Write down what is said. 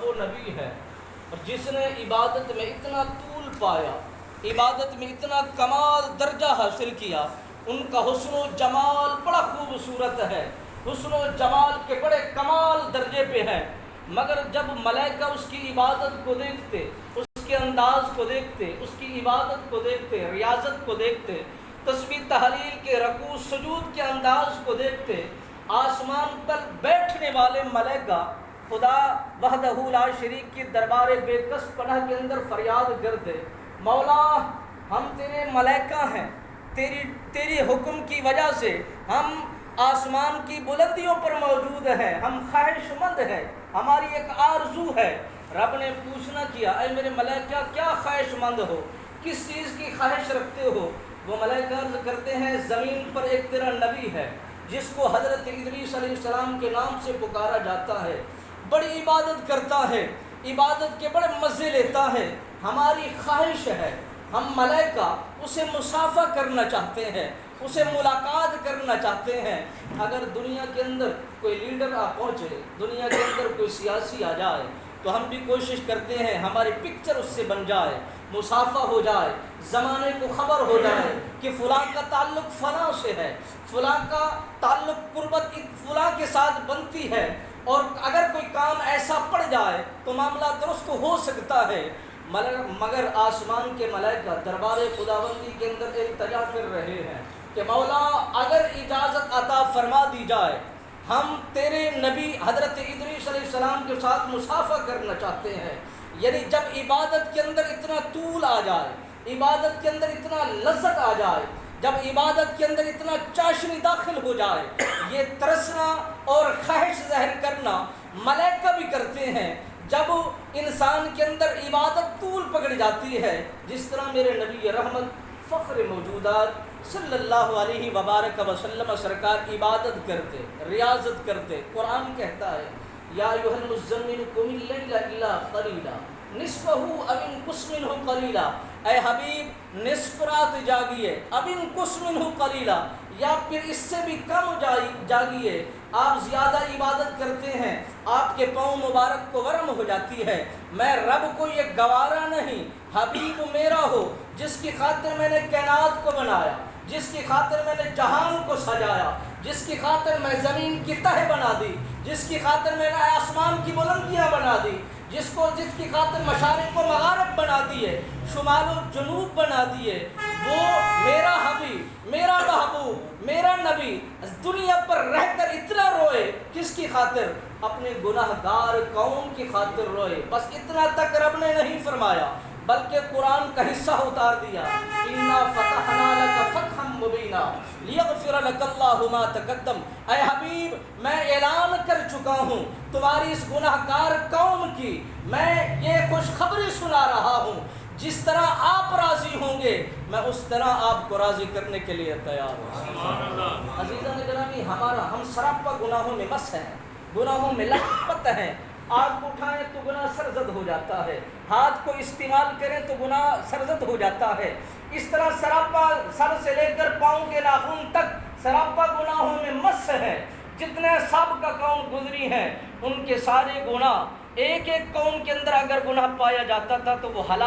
وہ نبی ہے اور جس نے عبادت میں اتنا طول پایا، عبادت میں اتنا کمال درجہ حاصل کیا، ان کا حسن و جمال بڑا خوبصورت ہے، حسن و جمال کے بڑے کمال درجے پہ ہیں، مگر جب ملائکہ اس کی عبادت کو دیکھتے، اس کے انداز کو دیکھتے، اس کی عبادت کو دیکھتے، ریاضت کو دیکھتے، تسبیح تحلیل کے رکوع سجود کے انداز کو دیکھتے، آسمان پر بیٹھنے والے ملائکہ خدا وحدہ لا شریک کی دربار بے کس پناہ کے اندر فریاد کرتے، مولا ہم تیرے ملائکہ ہیں، تیری حکم کی وجہ سے ہم آسمان کی بلندیوں پر موجود ہیں، ہم خواہش مند ہیں، ہماری ایک آرزو ہے۔ رب نے پوچھنا کیا، اے میرے ملائکہ کیا خواہش مند ہو، کس چیز کی خواہش رکھتے ہو؟ وہ ملائکہ عرض کرتے ہیں زمین پر ایک تیرا نبی ہے جس کو حضرت ادریس علیہ السلام کے نام سے پکارا جاتا ہے، بڑی عبادت کرتا ہے، عبادت کے بڑے مزے لیتا ہے، ہماری خواہش ہے ہم ملائکہ اسے مصافحہ کرنا چاہتے ہیں، اسے ملاقات کرنا چاہتے ہیں۔ اگر دنیا کے اندر کوئی لیڈر پہنچے، دنیا کے اندر کوئی سیاسی آ جائے تو ہم بھی کوشش کرتے ہیں ہماری پکچر اس سے بن جائے، مصافحہ ہو جائے، زمانے کو خبر ہو جائے کہ فلاں کا تعلق فلاں سے ہے، فلاں کا تعلق قربت فلاں کے ساتھ بنتی ہے، اور اگر کوئی کام ایسا پڑ جائے تو معاملہ درست ہو سکتا ہے۔ مگر آسمان کے ملائکہ دربار خداوندی کے اندر التجا کر رہے ہیں کہ مولا اگر اجازت عطا فرما دی جائے، ہم تیرے نبی حضرت ادریس علیہ السلام کے ساتھ مصافحہ کرنا چاہتے ہیں۔ یعنی جب عبادت کے اندر اتنا طول آ جائے، عبادت کے اندر اتنا لذت آ جائے، جب عبادت کے اندر اتنا چاشنی داخل ہو جائے، یہ ترسنا اور خواہش ظاہر کرنا ملائکہ بھی کرتے ہیں۔ جب انسان کے اندر عبادت طول پکڑ جاتی ہے، جس طرح میرے نبی رحمت فخر موجودات صلی اللہ علیہ وبارک وسلم سرکار عبادت کرتے، ریاضت کرتے، قرآن کہتا ہے یا ایھا المزمل قم اللیل الا قلیلا نصفہ او انقص منہ قلیلا، اے حبیب نصف رات جاگیے، اب انقص منہ قلیلا، یا پھر اس سے بھی کم جاگیے۔ آپ زیادہ عبادت کرتے ہیں، آپ کے پاؤں مبارک کو ورم ہو جاتی ہے، میں رب کو یہ گوارا نہیں حبیب میرا ہو جس کی خاطر میں نے کائنات کو بنایا، جس کی خاطر میں نے جہان کو سجایا، جس کی خاطر میں زمین کی تہ بنا دی، جس کی خاطر میں نے آسمان کی بلندیاں بنا دی، جس کی خاطر مشارق و مغارب بنا دیے، شمال و جنوب بنا دیے، وہ میرا حبیب، میرا محبوب، میرا نبی دنیا پر رہ کر اتنا روئے، کس کی خاطر؟ اپنے گناہ گار قوم کی خاطر روئے۔ بس اتنا تک رب نے نہیں فرمایا بلکہ قرآن کا حصہ اتار دیا، اِنَّا فَتَحْنَا لَكَ فَتْحًا مُبِينًا لِيَغْفِرَ لَكَ اللَّهُ مَا تَقَدَّمَ، اے حبیب میں اعلان کر چکا ہوں تمہاری اس گناہ گار قوم کی، میں یہ خوشخبری سنا رہا ہوں، جس طرح آپ راضی ہوں گے میں اس طرح آپ کو راضی کرنے کے لیے تیار ہوں۔ عزیزان گرامی، ہم سراپا گناہوں میں مس ہیں، گناہوں میں لت پت ہیں، آنکھ کو اٹھائیں تو گناہ سرزد ہو جاتا ہے، ہاتھ کو استعمال کریں تو گناہ سرزد ہو جاتا ہے، اس طرح سراپا سر سے لے کر پاؤں کے ناخن تک سراپا گناہوں میں مس ہے۔ جتنے سابقہ قوم گزری ہیں ان کے سارے گناہ، ایک ایک قوم کے اندر اگر گناہ پایا جاتا تھا تو وہ ہلاک